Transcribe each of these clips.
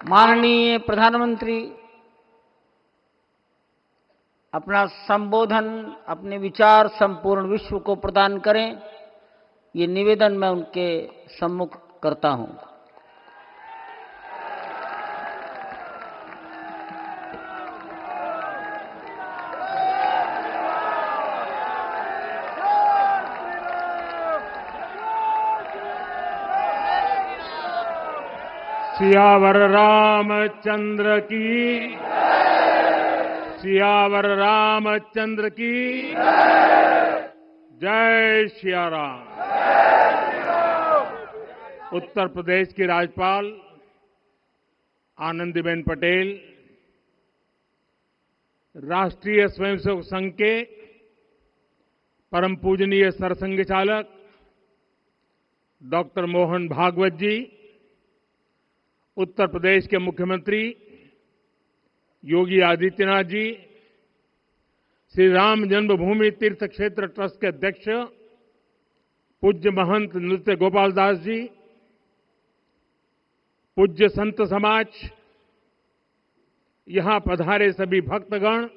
माननीय प्रधानमंत्री अपना संबोधन, अपने विचार संपूर्ण विश्व को प्रदान करें, ये निवेदन मैं उनके सम्मुख करता हूं। सियावर रामचंद्र की, सियावर रामचंद्र की जय सिया राम। उत्तर प्रदेश की राज्यपाल आनंदीबेन पटेल, राष्ट्रीय स्वयंसेवक संघ के परम पूजनीय सरसंघ चालक डॉक्टर मोहन भागवत जी, उत्तर प्रदेश के मुख्यमंत्री योगी आदित्यनाथ जी, श्री राम जन्मभूमि तीर्थ क्षेत्र ट्रस्ट के अध्यक्ष पूज्य महंत नृत्य गोपाल दास जी, पूज्य संत समाज, यहां पधारे सभी भक्तगण,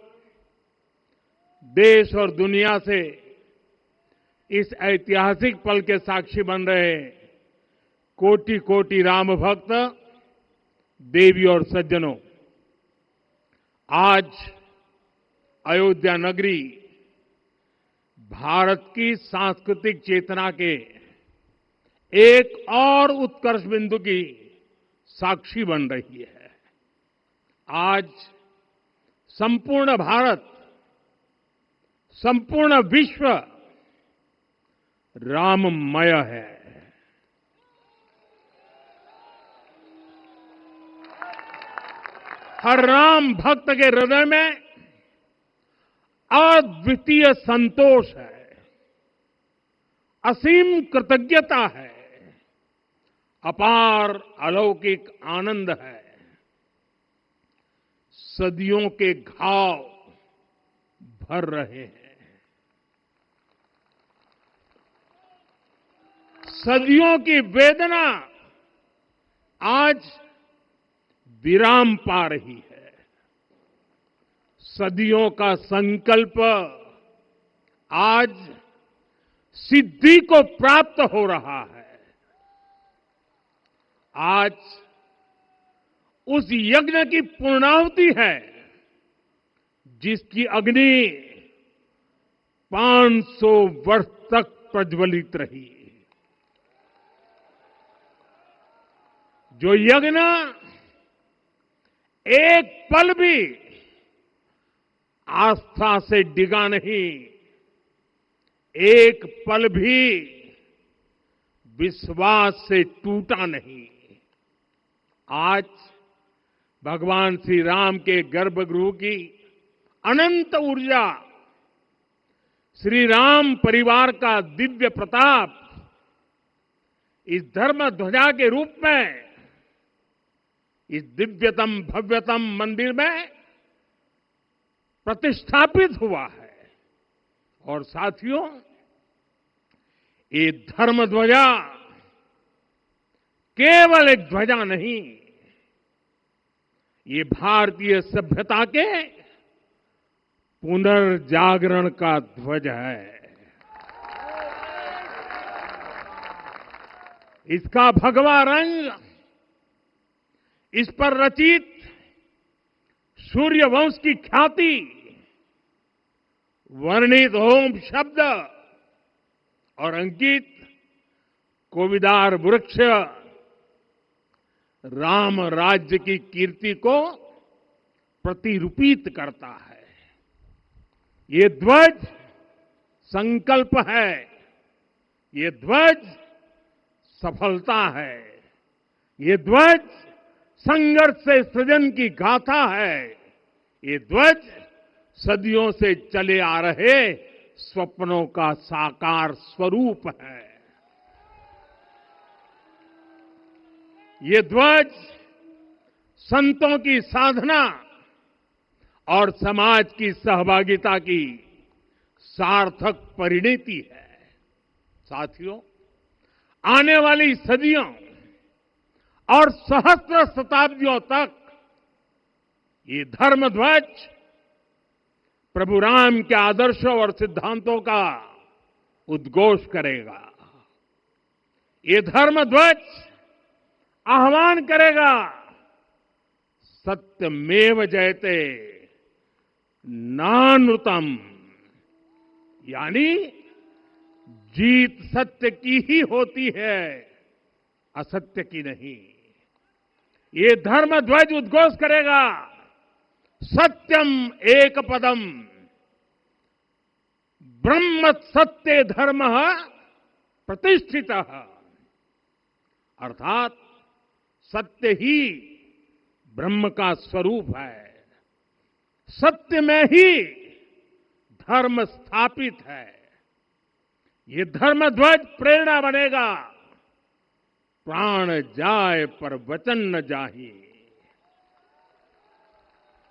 देश और दुनिया से इस ऐतिहासिक पल के साक्षी बन रहे कोटि कोटि राम भक्त, देवी और सज्जनों, आज अयोध्या नगरी भारत की सांस्कृतिक चेतना के एक और उत्कर्ष बिंदु की साक्षी बन रही है। आज संपूर्ण भारत, संपूर्ण विश्व राममय है। हर राम भक्त के हृदय में अद्वितीय संतोष है, असीम कृतज्ञता है, अपार अलौकिक आनंद है। सदियों के घाव भर रहे हैं, सदियों की वेदना आज विराम पा रही है, सदियों का संकल्प आज सिद्धि को प्राप्त हो रहा है। आज उस यज्ञ की पूर्णाहुति है जिसकी अग्नि 500 वर्ष तक प्रज्वलित रही। जो यज्ञ एक पल भी आस्था से डिगा नहीं, एक पल भी विश्वास से टूटा नहीं। आज भगवान श्री राम के गर्भगृह की अनंत ऊर्जा, श्री राम परिवार का दिव्य प्रताप इस धर्म ध्वजा के रूप में इस दिव्यतम भव्यतम मंदिर में प्रतिष्ठापित हुआ है। और साथियों, ये धर्म ध्वजा केवल एक ध्वजा नहीं, ये भारतीय सभ्यता के पुनर्जागरण का ध्वज है। इसका भगवा रंग, इस पर रचित सूर्यवंश की ख्याति, वर्णित ओम शब्द और अंकित कोविदार वृक्ष राम राज्य की कीर्ति को प्रतिरूपित करता है। ये ध्वज संकल्प है, ये ध्वज सफलता है, ये ध्वज संघर्ष से सृजन की गाथा है, ये ध्वज सदियों से चले आ रहे स्वप्नों का साकार स्वरूप है। ये ध्वज संतों की साधना और समाज की सहभागिता की सार्थक परिणति है। साथियों, आने वाली सदियों और सहस्त्र शताब्दियों तक ये धर्म ध्वज प्रभु राम के आदर्शों और सिद्धांतों का उद्घोष करेगा। ये धर्म ध्वज आह्वान करेगा, सत्यमेव जयते नानृतम, यानी जीत सत्य की ही होती है, असत्य की नहीं। ये धर्म ध्वज उद्घोष करेगा, सत्यम एक पदम ब्रह्म सत्य धर्म प्रतिष्ठित, अर्थात सत्य ही ब्रह्म का स्वरूप है, सत्य में ही धर्म स्थापित है। ये धर्म ध्वज प्रेरणा बनेगा, प्राण जाए पर वचन न जाहि,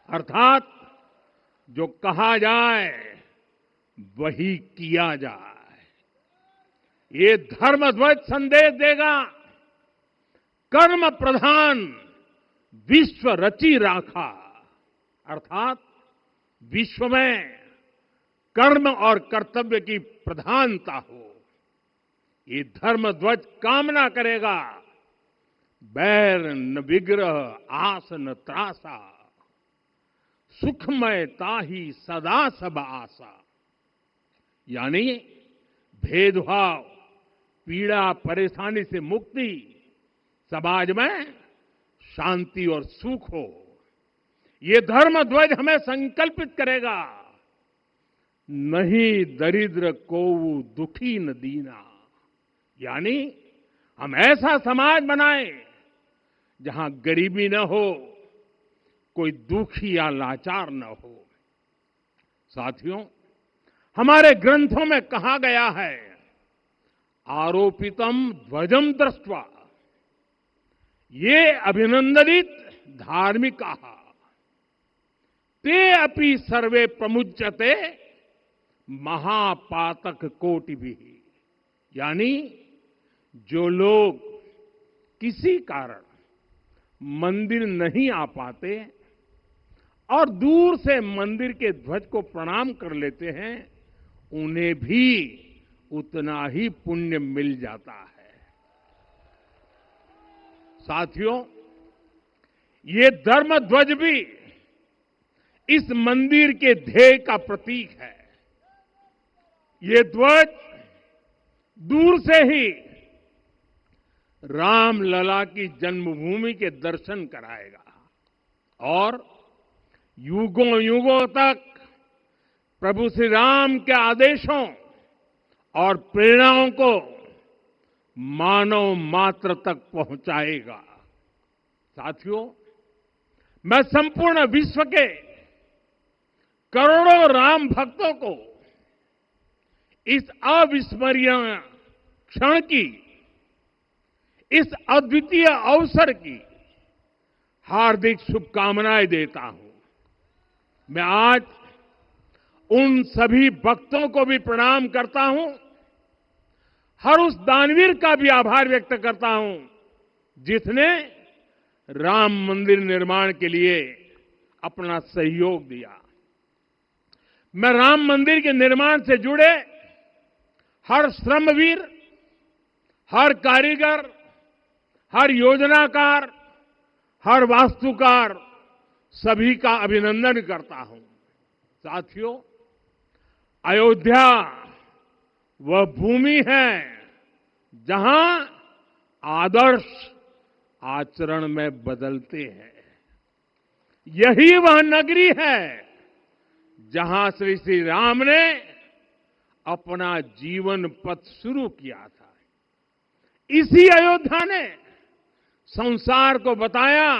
अर्थात जो कहा जाए वही किया जाए। ये धर्म ध्वज संदेश देगा, कर्म प्रधान विश्व रची राखा, अर्थात विश्व में कर्म और कर्तव्य की प्रधानता हो। ये धर्म ध्वज कामना करेगा, बैर न विग्रह आस न त्रासा, सुखमय ताहि सदा सब आशा, यानी भेदभाव पीड़ा परेशानी से मुक्ति, समाज में शांति और सुख हो। ये धर्म ध्वज हमें संकल्पित करेगा, नहीं दरिद्र को दुखी न दीना, यानी हम ऐसा समाज बनाएं जहां गरीबी न हो, कोई दुखी या लाचार न हो। साथियों, हमारे ग्रंथों में कहा गया है, आरोपितम ध्वजम दृष्ट्वा ये अभिनंदनित धार्मिका ते अपि सर्वे प्रमुच्यते महापातक कोटि भी, यानी जो लोग किसी कारण मंदिर नहीं आ पाते और दूर से मंदिर के ध्वज को प्रणाम कर लेते हैं, उन्हें भी उतना ही पुण्य मिल जाता है। साथियों, ये धर्म ध्वज भी इस मंदिर के ध्येय का प्रतीक है। ये ध्वज दूर से ही राम लला की जन्मभूमि के दर्शन कराएगा और युगों युगों तक प्रभु श्री राम के आदेशों और प्रेरणाओं को मानव मात्र तक पहुंचाएगा। साथियों, मैं संपूर्ण विश्व के करोड़ों राम भक्तों को इस अविस्मरणीय क्षण की, इस अद्वितीय अवसर की हार्दिक शुभकामनाएं देता हूं। मैं आज उन सभी भक्तों को भी प्रणाम करता हूं, हर उस दानवीर का भी आभार व्यक्त करता हूं जिसने राम मंदिर निर्माण के लिए अपना सहयोग दिया। मैं राम मंदिर के निर्माण से जुड़े हर श्रमवीर, हर कारीगर, हर योजनाकार, हर वास्तुकार, सभी का अभिनंदन करता हूं। साथियों, अयोध्या वह भूमि है जहां आदर्श आचरण में बदलते हैं। यही वह नगरी है जहां श्री श्री राम ने अपना जीवन पथ शुरू किया था। इसी अयोध्या ने संसार को बताया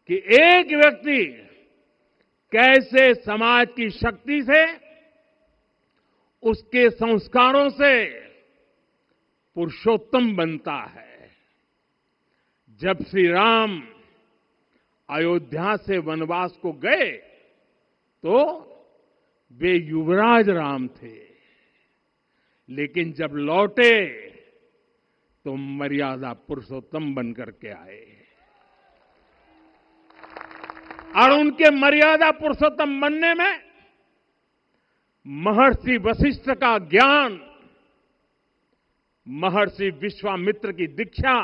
कि एक व्यक्ति कैसे समाज की शक्ति से, उसके संस्कारों से पुरुषोत्तम बनता है। जब श्री राम अयोध्या से वनवास को गए तो वे युवराज राम थे, लेकिन जब लौटे तो मर्यादा पुरुषोत्तम बन करके आए और उनके मर्यादा पुरुषोत्तम बनने में महर्षि वशिष्ठ का ज्ञान, महर्षि विश्वामित्र की दीक्षा,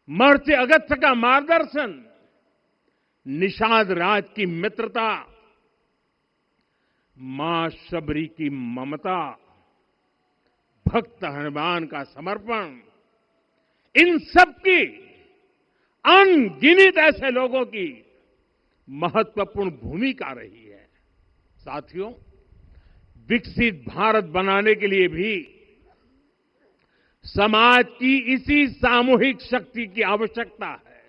महर्षि अगस्त्य का मार्गदर्शन, निषाद राज की मित्रता, मां शबरी की ममता, भक्त हनुमान का समर्पण, इन सब की अनगिनत ऐसे लोगों की महत्वपूर्ण भूमिका रही है। साथियों, विकसित भारत बनाने के लिए भी समाज की इसी सामूहिक शक्ति की आवश्यकता है।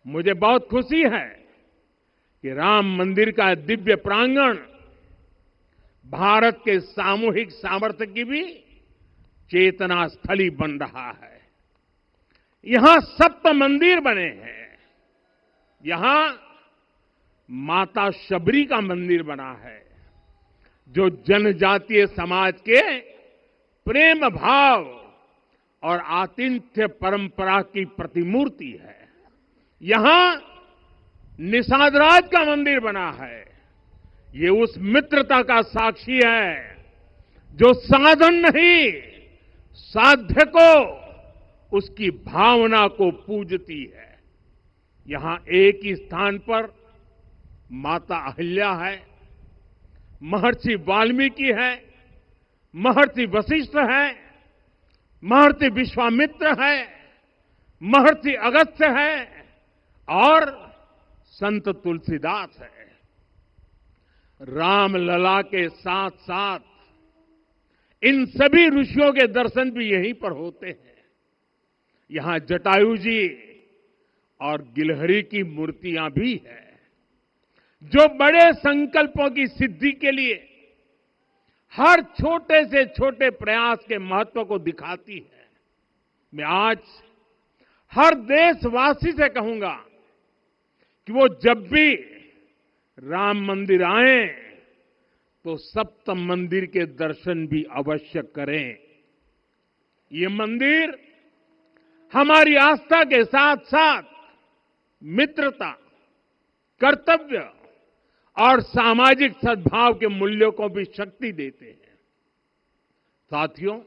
मुझे बहुत खुशी है कि राम मंदिर का दिव्य प्रांगण भारत के सामूहिक सामर्थ्य की भी चेतना स्थली बन रहा है। यहां सप्त मंदिर बने हैं। यहां माता शबरी का मंदिर बना है, जो जनजातीय समाज के प्रेम भाव और आतिथ्य परंपरा की प्रतिमूर्ति है। यहां निषादराज का मंदिर बना है। ये उस मित्रता का साक्षी है जो साधन नहीं, साध्य को, उसकी भावना को पूजती है। यहां एक ही स्थान पर माता अहिल्या है, महर्षि वाल्मीकि है, महर्षि वशिष्ठ है, महर्षि विश्वामित्र है, महर्षि अगस्त्य है और संत तुलसीदास है। रामलला के साथ साथ इन सभी ऋषियों के दर्शन भी यहीं पर होते हैं। यहां जटायु जी और गिलहरी की मूर्तियां भी हैं, जो बड़े संकल्पों की सिद्धि के लिए हर छोटे से छोटे प्रयास के महत्व को दिखाती है। मैं आज हर देशवासी से कहूंगा कि वो जब भी राम मंदिर आए तो सप्त मंदिर के दर्शन भी अवश्य करें। ये मंदिर हमारी आस्था के साथ साथ मित्रता, कर्तव्य और सामाजिक सद्भाव के मूल्यों को भी शक्ति देते हैं। साथियों,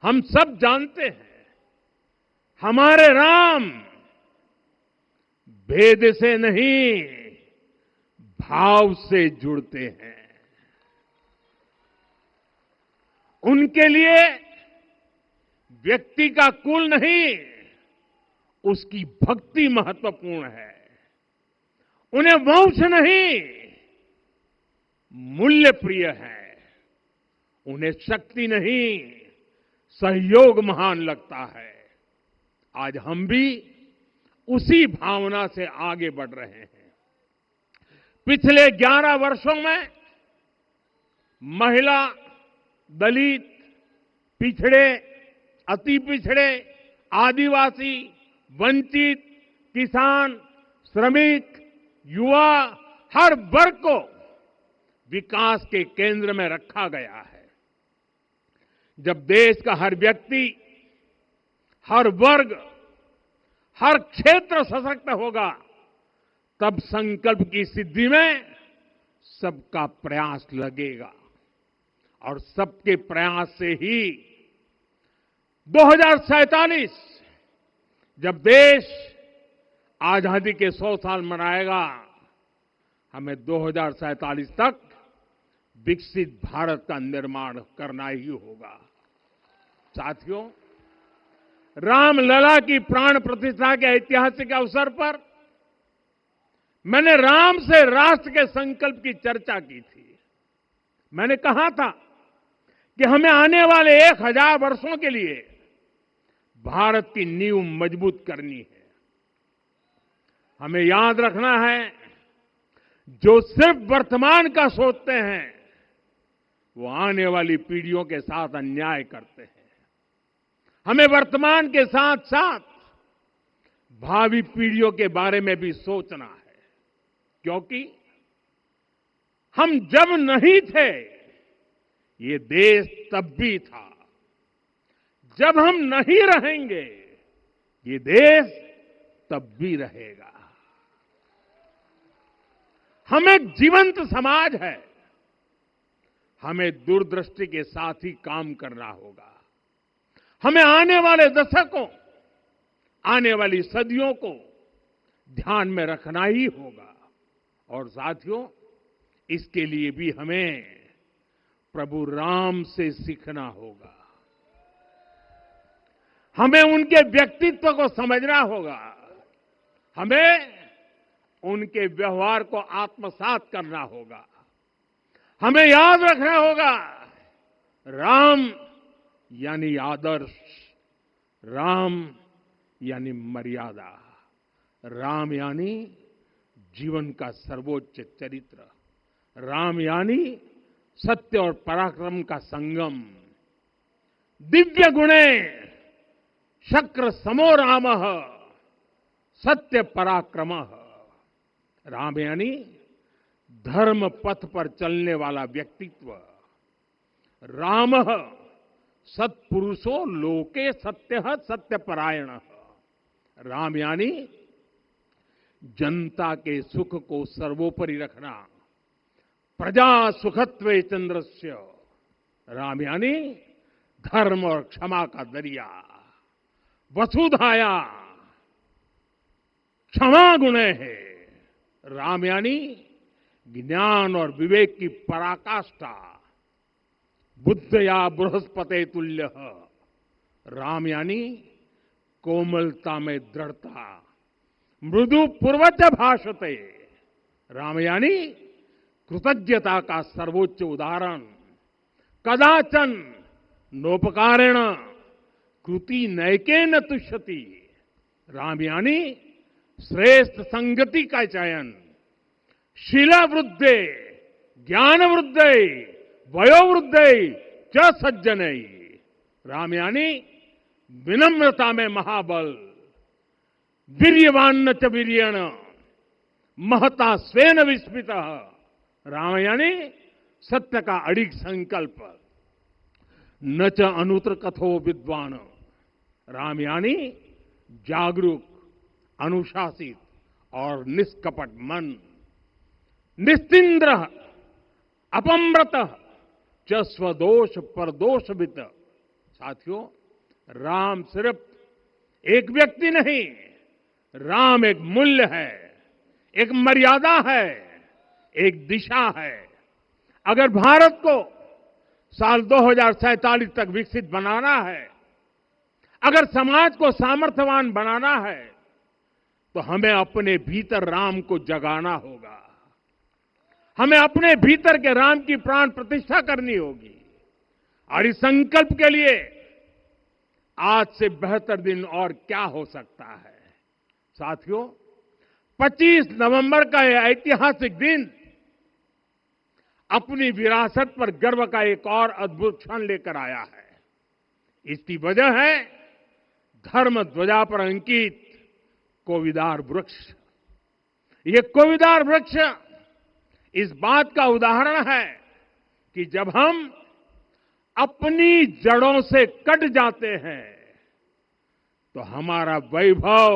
हम सब जानते हैं हमारे राम भेद से नहीं, भाव से जुड़ते हैं। उनके लिए व्यक्ति का कुल नहीं, उसकी भक्ति महत्वपूर्ण है। उन्हें वंश नहीं, मूल्य प्रिय है। उन्हें शक्ति नहीं, सहयोग महान लगता है। आज हम भी उसी भावना से आगे बढ़ रहे हैं। पिछले 11 वर्षों में महिला, दलित, पिछड़े, अति पिछड़े, आदिवासी, वंचित, किसान, श्रमिक, युवा, हर वर्ग को विकास के केंद्र में रखा गया है। जब देश का हर व्यक्ति, हर वर्ग, हर क्षेत्र सशक्त होगा, तब संकल्प की सिद्धि में सबका प्रयास लगेगा और सबके प्रयास से ही 2047 जब देश आजादी के 100 साल मनाएगा, हमें 2047 तक विकसित भारत का निर्माण करना ही होगा। साथियों, रामलला की प्राण प्रतिष्ठा के ऐतिहासिक अवसर पर मैंने राम से राष्ट्र के संकल्प की चर्चा की थी। मैंने कहा था कि हमें आने वाले 1000 वर्षों के लिए भारत की नींव मजबूत करनी है। हमें याद रखना है, जो सिर्फ वर्तमान का सोचते हैं वो आने वाली पीढ़ियों के साथ अन्याय करते हैं। हमें वर्तमान के साथ साथ भावी पीढ़ियों के बारे में भी सोचना है, क्योंकि हम जब नहीं थे ये देश तब भी था। जब हम नहीं रहेंगे ये देश तब भी रहेगा। हम एक जीवंत समाज है, हमें दूरदृष्टि के साथ ही काम करना होगा। हमें आने वाले दशकों, आने वाली सदियों को ध्यान में रखना ही होगा। और साथियों, इसके लिए भी हमें प्रभु राम से सीखना होगा। हमें उनके व्यक्तित्व को समझना होगा, हमें उनके व्यवहार को आत्मसात करना होगा। हमें याद रखना होगा, राम यानी आदर्श, राम यानी मर्यादा, राम यानी जीवन का सर्वोच्च चरित्र, राम यानी सत्य और पराक्रम का संगम। दिव्य गुणे शक्र समो रामः सत्य पराक्रमः। राम यानी धर्म पथ पर चलने वाला व्यक्तित्व। रामः सत्पुरुषो लोके सत्यः सत्यपरायणः। राम यानी जनता के सुख को सर्वोपरि रखना, प्रजा सुखत्वे चंद्रस्य। राम यानी धर्म और क्षमा का दरिया। वसुधाया क्षमा गुणे है। राम यानी ज्ञान और विवेक की पराकाष्ठा। बुद्ध या बृहस्पति तुल्य। राम यानी कोमलता में दृढ़ता। मृदु पूर्वज भाषते। राम यानी कृतज्ञता का सर्वोच्च उदाहरण। कदाचन नोपकारेण कृति नैकेन तुष्यति। राम यानी श्रेष्ठ संगति का चयन। शीला वृद्धे ज्ञान वृद्धे वयोवृद्धे च सज्जनै। राम यानी विनम्रता में महाबल। वीर्यवान च वीर्येण महता स्वेन विस्मितः। राम यानी सत्य का अडिग संकल्प। न च अनुत्र कथो विद्वान। राम यानी जागरूक, अनुशासित और निष्कपट मन। निस्तिंद्र अपम्रत च स्वदोष परदोषवित। साथियों, राम सिर्फ एक व्यक्ति नहीं, राम एक मूल्य है, एक मर्यादा है, एक दिशा है। अगर भारत को साल 2047 तक विकसित बनाना है, अगर समाज को सामर्थ्यवान बनाना है, तो हमें अपने भीतर राम को जगाना होगा। हमें अपने भीतर के राम की प्राण प्रतिष्ठा करनी होगी। और इस संकल्प के लिए आज से बेहतर दिन और क्या हो सकता है। साथियों, 25 नवंबर का यह ऐतिहासिक दिन अपनी विरासत पर गर्व का एक और अद्भुत क्षण लेकर आया है। इसकी वजह है धर्म ध्वजा पर अंकित कोविदार वृक्ष। ये कोविदार वृक्ष इस बात का उदाहरण है कि जब हम अपनी जड़ों से कट जाते हैं तो हमारा वैभव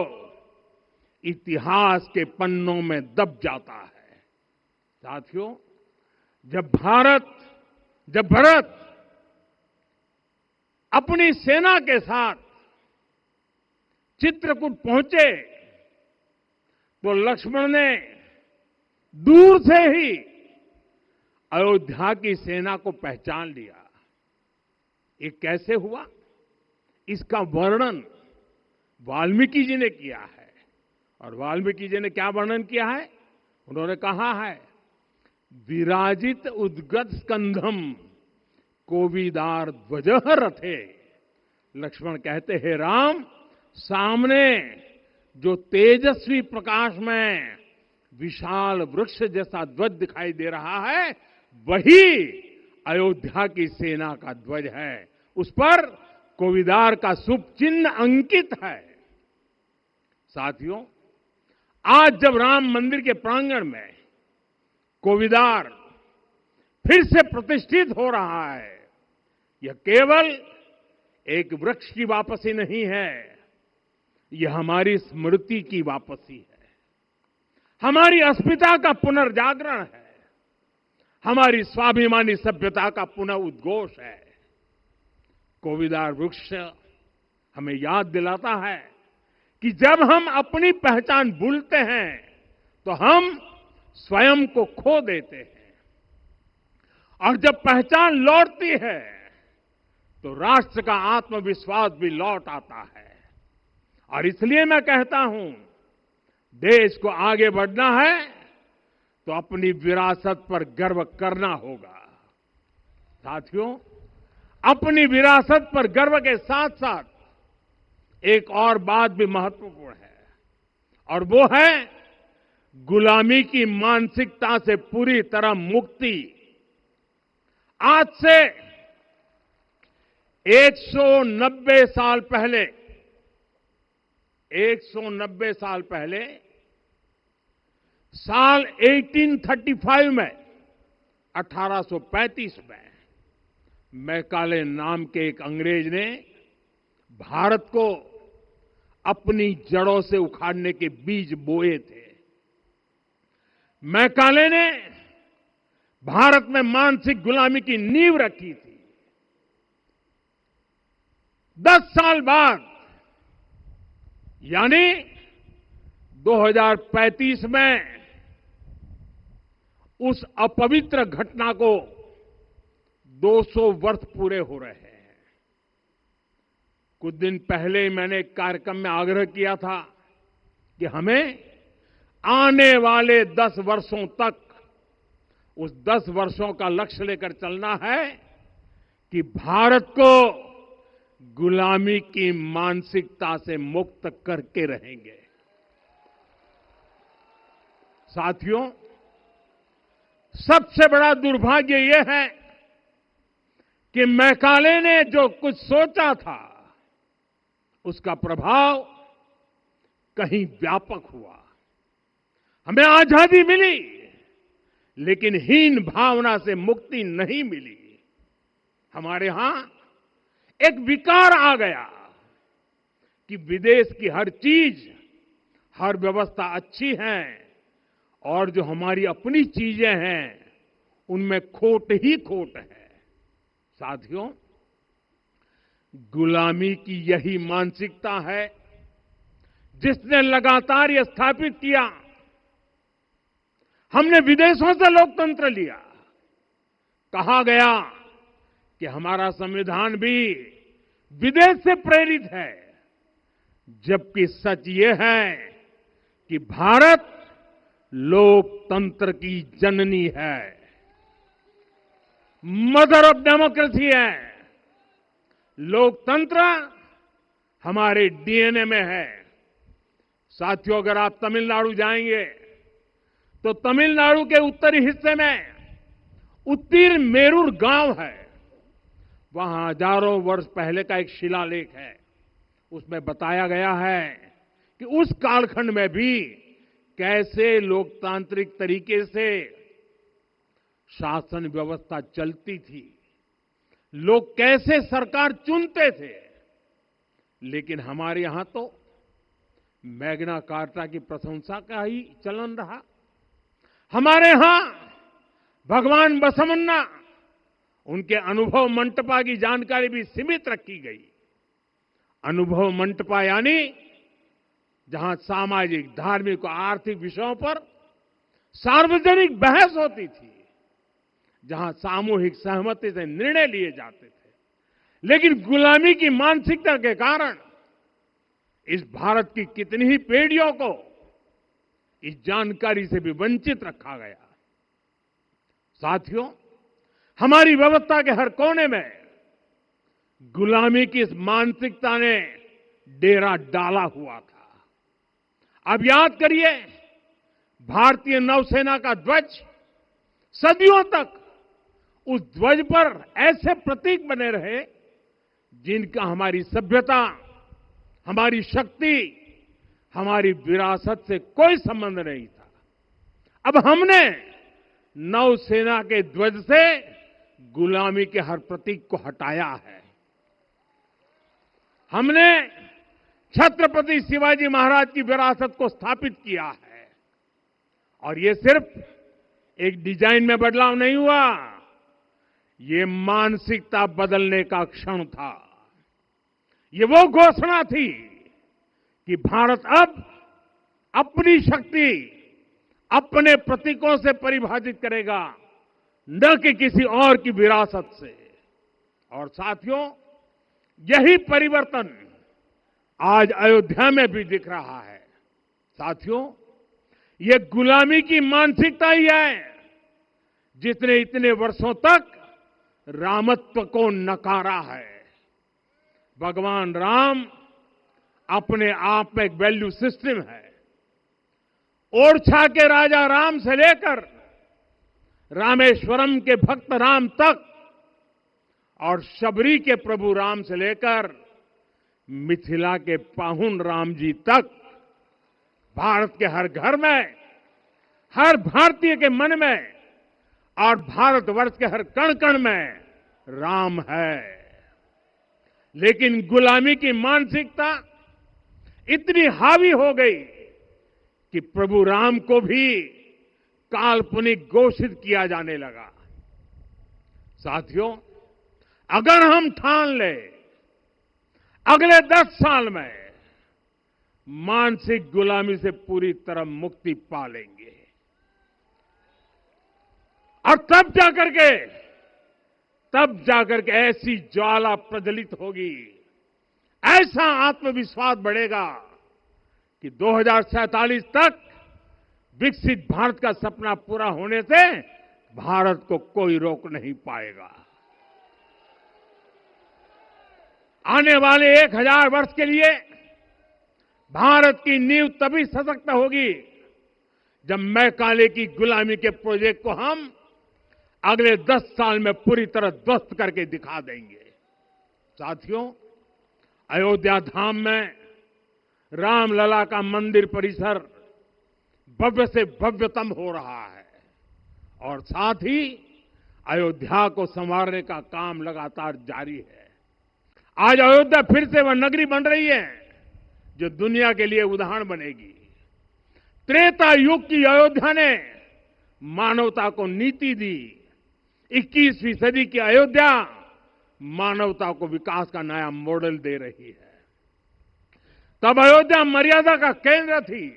इतिहास के पन्नों में दब जाता है। साथियों, जब भरत अपनी सेना के साथ चित्रकूट पहुंचे तो लक्ष्मण ने दूर से ही अयोध्या की सेना को पहचान लिया। ये कैसे हुआ, इसका वर्णन वाल्मीकि जी ने किया है। और वाल्मीकि जी ने क्या वर्णन किया है? उन्होंने कहा है, विराजित उद्गत स्कंधम कोविदार ध्वज रथे। लक्ष्मण कहते हैं, राम, सामने जो तेजस्वी प्रकाश में विशाल वृक्ष जैसा ध्वज दिखाई दे रहा है, वही अयोध्या की सेना का ध्वज है। उस पर कोविदार का शुभ चिन्ह अंकित है। साथियों, आज जब राम मंदिर के प्रांगण में कोविदार फिर से प्रतिष्ठित हो रहा है, यह केवल एक वृक्ष की वापसी नहीं है, यह हमारी स्मृति की वापसी है, हमारी अस्मिता का पुनर्जागरण है, हमारी स्वाभिमानी सभ्यता का पुनः उद्घोष है। कोविदार वृक्ष हमें याद दिलाता है कि जब हम अपनी पहचान भूलते हैं तो हम स्वयं को खो देते हैं, और जब पहचान लौटती है तो राष्ट्र का आत्मविश्वास भी लौट आता है। और इसलिए मैं कहता हूं, देश को आगे बढ़ना है तो अपनी विरासत पर गर्व करना होगा। साथियों, अपनी विरासत पर गर्व के साथ साथ एक और बात भी महत्वपूर्ण है, और वो है गुलामी की मानसिकता से पूरी तरह मुक्ति। आज से 190 साल पहले 190 साल पहले साल 1835 में 1835 में मैकाले नाम के एक अंग्रेज ने भारत को अपनी जड़ों से उखाड़ने के बीज बोए थे। मैकाले ने भारत में मानसिक गुलामी की नींव रखी थी। 10 साल बाद यानी 2035 में उस अपवित्र घटना को 200 वर्ष पूरे हो रहे हैं। कुछ दिन पहले मैंने एक कार्यक्रम में आग्रह किया था कि हमें आने वाले 10 वर्षों तक उस 10 वर्षों का लक्ष्य लेकर चलना है कि भारत को गुलामी की मानसिकता से मुक्त करके रहेंगे। साथियों, सबसे बड़ा दुर्भाग्य यह है कि मैकाले ने जो कुछ सोचा था उसका प्रभाव कहीं व्यापक हुआ। हमें आजादी मिली, लेकिन हीन भावना से मुक्ति नहीं मिली। हमारे यहां एक विकार आ गया कि विदेश की हर चीज, हर व्यवस्था अच्छी है और जो हमारी अपनी चीजें हैं उनमें खोट ही खोट है। साथियों, गुलामी की यही मानसिकता है जिसने लगातार यह स्थापित किया। हमने विदेशों से लोकतंत्र लिया। कहा गया कि हमारा संविधान भी विदेश से प्रेरित है, जबकि सच ये है कि भारत लोकतंत्र की जननी है, मदर ऑफ डेमोक्रेसी है। लोकतंत्र हमारे डीएनए में है। साथियों, अगर आप तमिलनाडु जाएंगे तो तमिलनाडु के उत्तरी हिस्से में उत्तीर मेरूर गांव है। वहां हजारों वर्ष पहले का एक शिलालेख है। उसमें बताया गया है कि उस कालखंड में भी कैसे लोकतांत्रिक तरीके से शासन व्यवस्था चलती थी, लोग कैसे सरकार चुनते थे। लेकिन हमारे यहां तो मैग्ना कार्टा की प्रशंसा का ही चलन रहा। हमारे यहां भगवान बसवन्ना, उनके अनुभव मंटपा की जानकारी भी सीमित रखी गई। अनुभव मंटपा यानी जहां सामाजिक, धार्मिक और आर्थिक विषयों पर सार्वजनिक बहस होती थी, जहां सामूहिक सहमति से निर्णय लिए जाते थे। लेकिन गुलामी की मानसिकता के कारण इस भारत की कितनी ही पीढ़ियों को इस जानकारी से भी वंचित रखा गया। साथियों, हमारी व्यवस्था के हर कोने में गुलामी की इस मानसिकता ने डेरा डाला हुआ था। अब याद करिए, भारतीय नौसेना का ध्वज सदियों तक उस ध्वज पर ऐसे प्रतीक बने रहे जिनका हमारी सभ्यता, हमारी शक्ति, हमारी विरासत से कोई संबंध नहीं था। अब हमने नौसेना के ध्वज से गुलामी के हर प्रतीक को हटाया है। हमने छत्रपति शिवाजी महाराज की विरासत को स्थापित किया है। और ये सिर्फ एक डिजाइन में बदलाव नहीं हुआ, ये मानसिकता बदलने का क्षण था। ये वो घोषणा थी कि भारत अब अपनी शक्ति अपने प्रतीकों से परिभाषित करेगा, न कि किसी और की विरासत से। और साथियों, यही परिवर्तन आज अयोध्या में भी दिख रहा है। साथियों, ये गुलामी की मानसिकता ही है जिसने इतने वर्षों तक रामत्व को नकारा है। भगवान राम अपने आप में एक वैल्यू सिस्टम है। ओरछा के राजा राम से लेकर रामेश्वरम के भक्त राम तक और शबरी के प्रभु राम से लेकर मिथिला के पाहुन राम जी तक, भारत के हर घर में, हर भारतीय के मन में और भारतवर्ष के हर कण कण में राम है। लेकिन गुलामी की मानसिकता इतनी हावी हो गई कि प्रभु राम को भी काल्पनिक घोषित किया जाने लगा। साथियों, अगर हम ठान लें अगले 10 साल में मानसिक गुलामी से पूरी तरह मुक्ति पा लेंगे, और तब जाकर के ऐसी ज्वाला प्रज्वलित होगी, ऐसा आत्मविश्वास बढ़ेगा कि 2047 तक विकसित भारत का सपना पूरा होने से भारत को कोई रोक नहीं पाएगा। आने वाले 1000 वर्ष के लिए भारत की नींव तभी सशक्त होगी जब मैकाले की गुलामी के प्रोजेक्ट को हम अगले 10 साल में पूरी तरह ध्वस्त करके दिखा देंगे। साथियों, अयोध्या धाम में रामलला का मंदिर परिसर भव्य से भव्यतम हो रहा है और साथ ही अयोध्या को संवारने का काम लगातार जारी है। आज अयोध्या फिर से वह नगरी बन रही है जो दुनिया के लिए उदाहरण बनेगी। त्रेता युग की अयोध्या ने मानवता को नीति दी। 21वीं सदी की अयोध्या मानवता को विकास का नया मॉडल दे रही है। तब अयोध्या मर्यादा का केंद्र थी,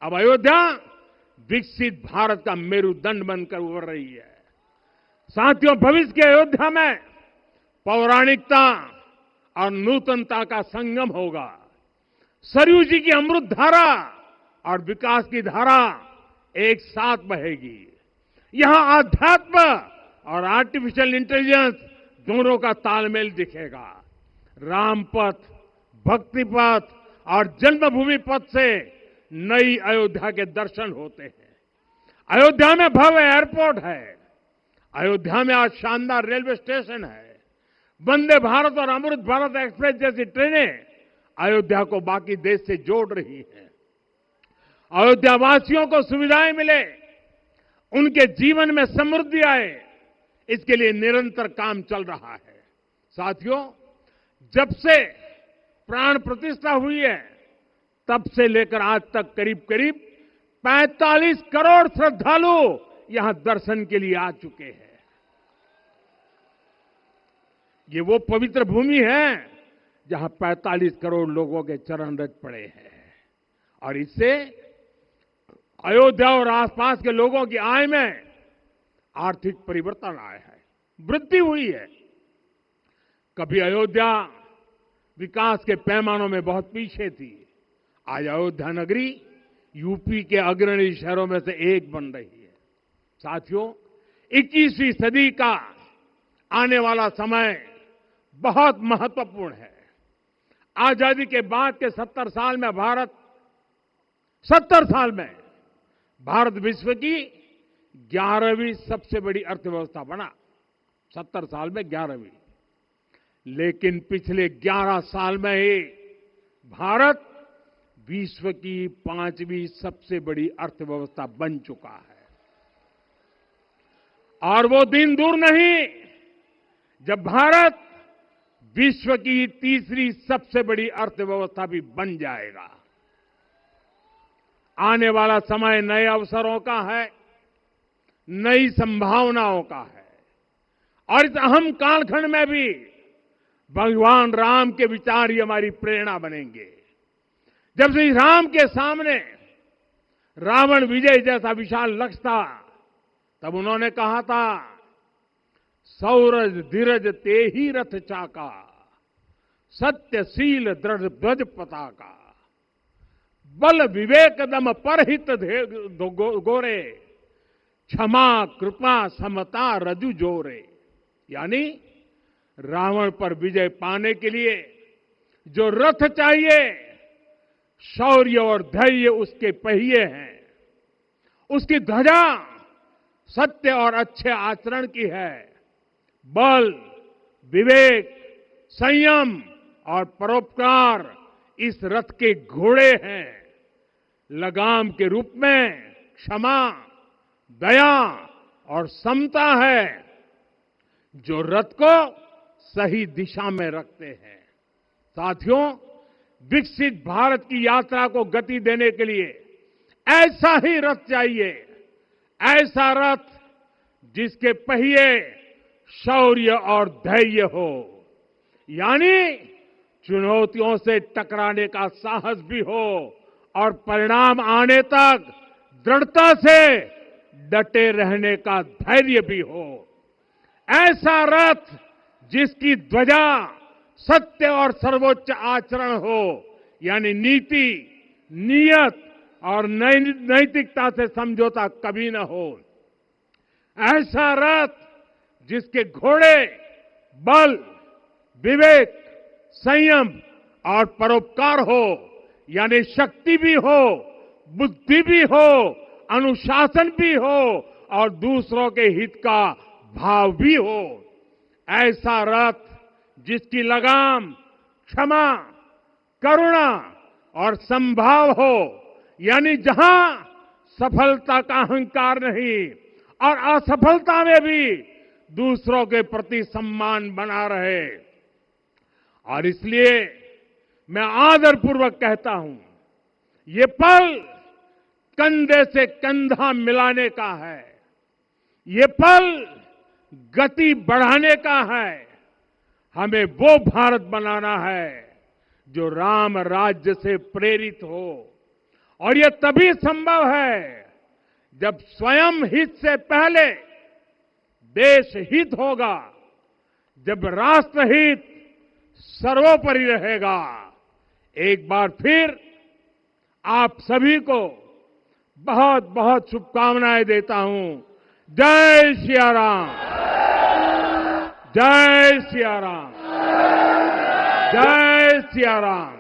अब अयोध्या विकसित भारत का मेरुदंड बनकर उभर रही है। साथियों, भविष्य की अयोध्या में पौराणिकता और नूतनता का संगम होगा। सरयू जी की अमृत धारा और विकास की धारा एक साथ बहेगी। यहां आध्यात्म और आर्टिफिशियल इंटेलिजेंस दोनों का तालमेल दिखेगा। राम पथ, भक्ति पथ और जन्मभूमि पथ से नई अयोध्या के दर्शन होते हैं। अयोध्या में भव्य एयरपोर्ट है। अयोध्या में आज शानदार रेलवे स्टेशन है। वंदे भारत और अमृत भारत एक्सप्रेस जैसी ट्रेनें अयोध्या को बाकी देश से जोड़ रही हैं। अयोध्या वासियों को सुविधाएं मिले, उनके जीवन में समृद्धि आए, इसके लिए निरंतर काम चल रहा है। साथियों, जब से प्राण प्रतिष्ठा हुई है तब से लेकर आज तक करीब करीब 45 करोड़ श्रद्धालु यहां दर्शन के लिए आ चुके हैं। ये वो पवित्र भूमि है जहां 45 करोड़ लोगों के चरण रज पड़े हैं और इससे अयोध्या और आसपास के लोगों की आय में आर्थिक परिवर्तन आया है, वृद्धि हुई है। कभी अयोध्या विकास के पैमानों में बहुत पीछे थी, आज अयोध्या नगरी यूपी के अग्रणी शहरों में से एक बन रही है। साथियों, 21वीं सदी का आने वाला समय बहुत महत्वपूर्ण है। आजादी के बाद के 70 साल में भारत विश्व की 11वीं सबसे बड़ी अर्थव्यवस्था बना। 70 साल में 11वीं। लेकिन पिछले 11 साल में ही भारत विश्व की 5वीं सबसे बड़ी अर्थव्यवस्था बन चुका है। और वो दिन दूर नहीं जब भारत विश्व की तीसरी सबसे बड़ी अर्थव्यवस्था भी बन जाएगा। आने वाला समय नए अवसरों का है, नई संभावनाओं का है और इस अहम कालखंड में भी भगवान राम के विचार ही हमारी प्रेरणा बनेंगे। जब श्री राम के सामने रावण विजय जैसा विशाल लक्ष्य था, तब उन्होंने कहा था, सौरज धीरज ते ही रथ चाका, सत्यशील दृढ़ ध्वज पताका, बल विवेक दम परहित गोरे, क्षमा कृपा समता रजु जोरे। यानी रावण पर विजय पाने के लिए जो रथ चाहिए, शौर्य और धैर्य उसके पहिए हैं, उसकी ध्वजा सत्य और अच्छे आचरण की है, बल विवेक संयम और परोपकार इस रथ के घोड़े हैं, लगाम के रूप में क्षमा दया और समता है जो रथ को सही दिशा में रखते हैं। साथियों, विकसित भारत की यात्रा को गति देने के लिए ऐसा ही रथ चाहिए, ऐसा रथ जिसके पहिए शौर्य और धैर्य हो, यानी चुनौतियों से टकराने का साहस भी हो और परिणाम आने तक दृढ़ता से डटे रहने का धैर्य भी हो। ऐसा रथ जिसकी ध्वजा सत्य और सर्वोच्च आचरण हो, यानी नीति नियत और नैतिकता से समझौता कभी न हो। ऐसा रथ जिसके घोड़े बल विवेक संयम और परोपकार हो, यानी शक्ति भी हो बुद्धि भी हो अनुशासन भी हो और दूसरों के हित का भाव भी हो। ऐसा रथ जिसकी लगाम क्षमा करुणा और संभाव हो, यानी जहां सफलता का अहंकार नहीं और असफलता में भी दूसरों के प्रति सम्मान बना रहे। और इसलिए मैं आदरपूर्वक कहता हूं, ये पल कंधे से कंधा मिलाने का है, ये पल गति बढ़ाने का है। हमें वो भारत बनाना है जो राम राज्य से प्रेरित हो, और ये तभी संभव है जब स्वयं हित से पहले देश हित होगा, जब राष्ट्रहित सर्वोपरि रहेगा। एक बार फिर आप सभी को बहुत बहुत शुभकामनाएं देता हूं। जय सिया राम, जय सिया राम, जय सिया राम।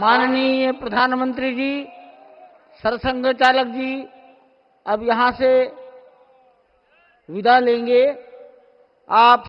माननीय प्रधानमंत्री जी, सरसंघ चालक जी अब यहां से विदा लेंगे। आप